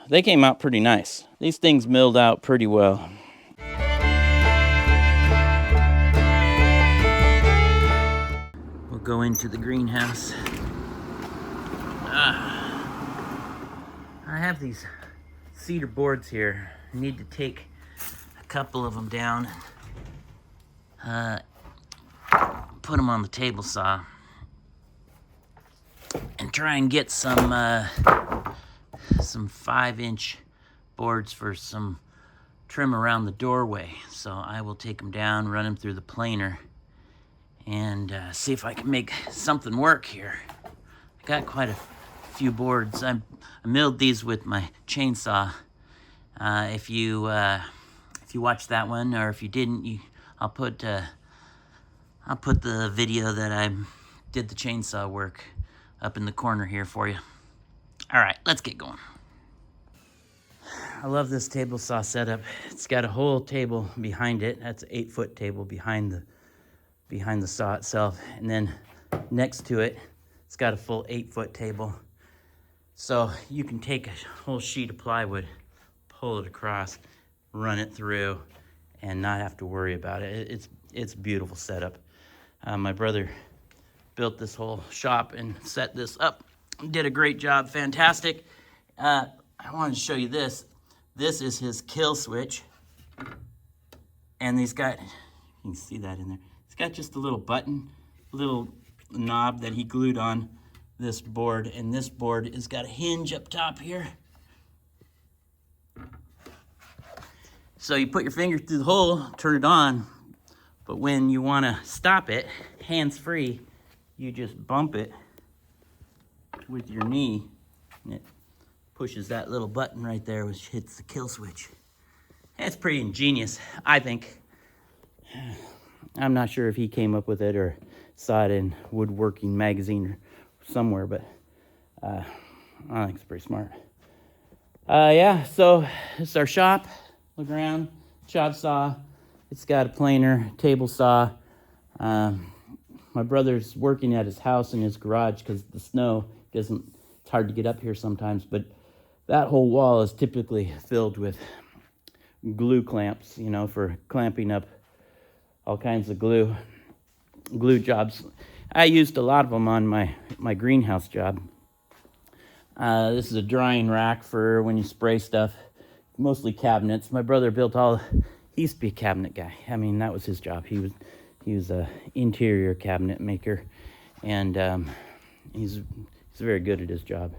they came out pretty nice. These things milled out pretty well. We'll go into the greenhouse. I have these cedar boards here. I need to take a couple of them down and put them on the table saw and try and get some 5-inch boards for some trim around the doorway. So I will take them down, run them through the planer, and see if I can make something work here. I got quite a few boards. I milled these with my chainsaw. If you watched that one, or if you didn't, I'll put the video that I did the chainsaw work up in the corner here for you. All right, let's get going. I love this table saw setup. It's got a whole table behind it. That's an 8-foot table behind the saw itself, and then next to it, it's got a full 8-foot table. So you can take a whole sheet of plywood, pull it across, run it through, and not have to worry about it. It's a beautiful setup. My brother built this whole shop and set this up. Did a great job, fantastic. I wanted to show you this. This is his kill switch. And he's got, you can see that in there. It's got just a little button, little knob that he glued on this board. And this board has got a hinge up top here. So you put your finger through the hole, turn it on. But when you want to stop it, hands-free, you just bump it with your knee, and it pushes that little button right there, which hits the kill switch. That's pretty ingenious, I think. I'm not sure if he came up with it or saw it in Woodworking Magazine or somewhere, but I think it's pretty smart. Yeah, so this is our shop. Look around, chop saw. It's got a planer, table saw. My brother's working at his house in his garage because the snow doesn't, it's hard to get up here sometimes, but that whole wall is typically filled with glue clamps, you know, for clamping up all kinds of glue jobs. I used a lot of them on my greenhouse job. This is a drying rack for when you spray stuff, mostly cabinets. My brother built he used to be a cabinet guy. I mean, that was his job. He was a interior cabinet maker, and he's very good at his job.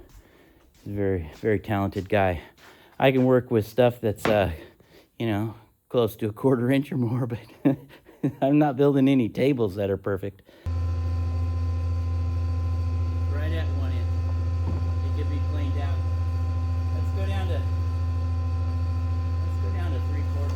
He's a very, very talented guy. I can work with stuff that's, you know, close to a 1/4 inch or more, but I'm not building any tables that are perfect. Right at 1 inch. It could be planed out. Let's go down to 3/4.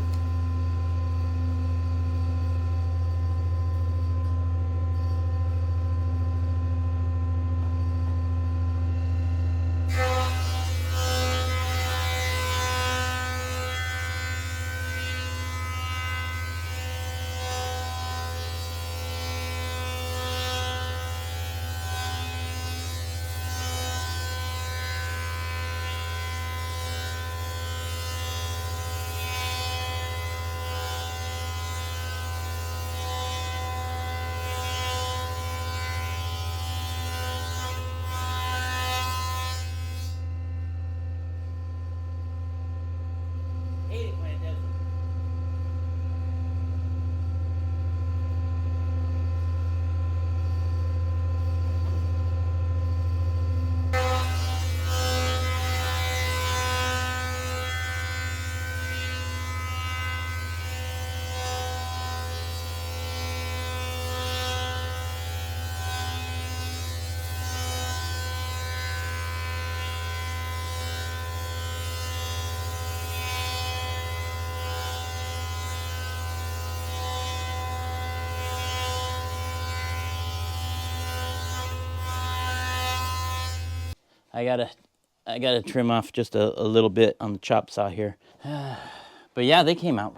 Hate it when it doesn't. I gotta trim off just a little bit on the chop saw here. But yeah, they came out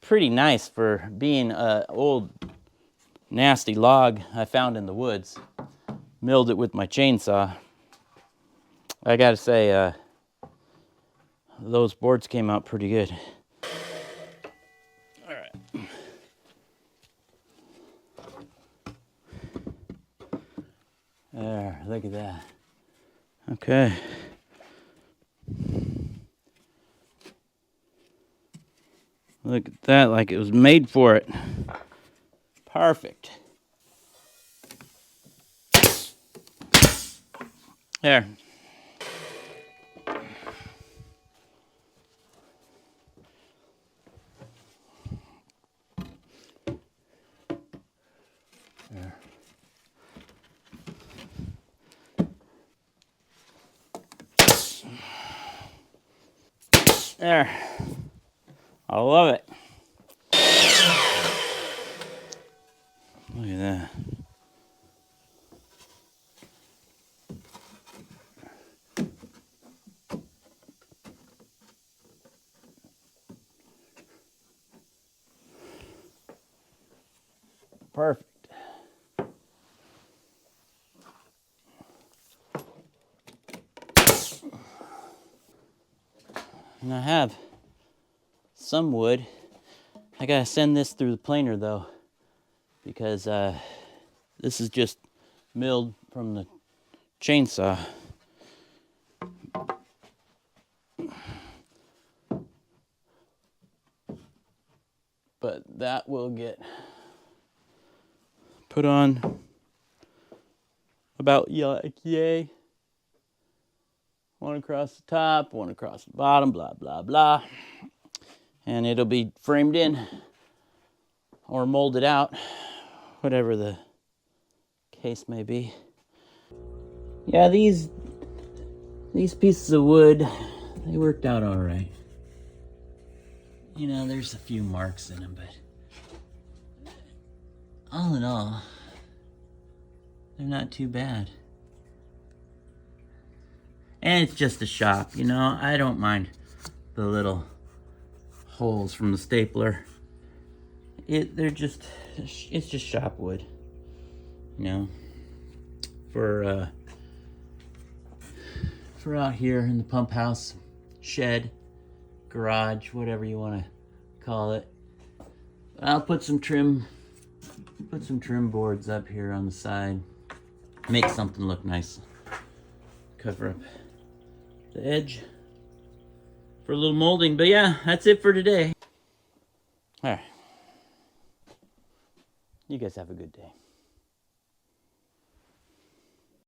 pretty nice for being an old nasty log I found in the woods. Milled it with my chainsaw. I gotta say, those boards came out pretty good. All right. There, look at that. Okay. Look at that, like it was made for it. Perfect. There. There. I love it. Look at that. Perfect. And I have some wood. I gotta send this through the planer though, because this is just milled from the chainsaw. But that will get put on about yay. One across the top, one across the bottom, blah, blah, blah. And it'll be framed in or molded out, whatever the case may be. Yeah, these pieces of wood, they worked out all right. You know, there's a few marks in them, but all in all, they're not too bad. And it's just a shop, you know, I don't mind the little holes from the stapler. It's just shop wood, you know, for out here in the pump house, shed, garage, whatever you want to call it. I'll put some trim boards up here on the side, make something look nice, cover up the edge for a little molding. But yeah, that's it for today. All right. You guys have a good day.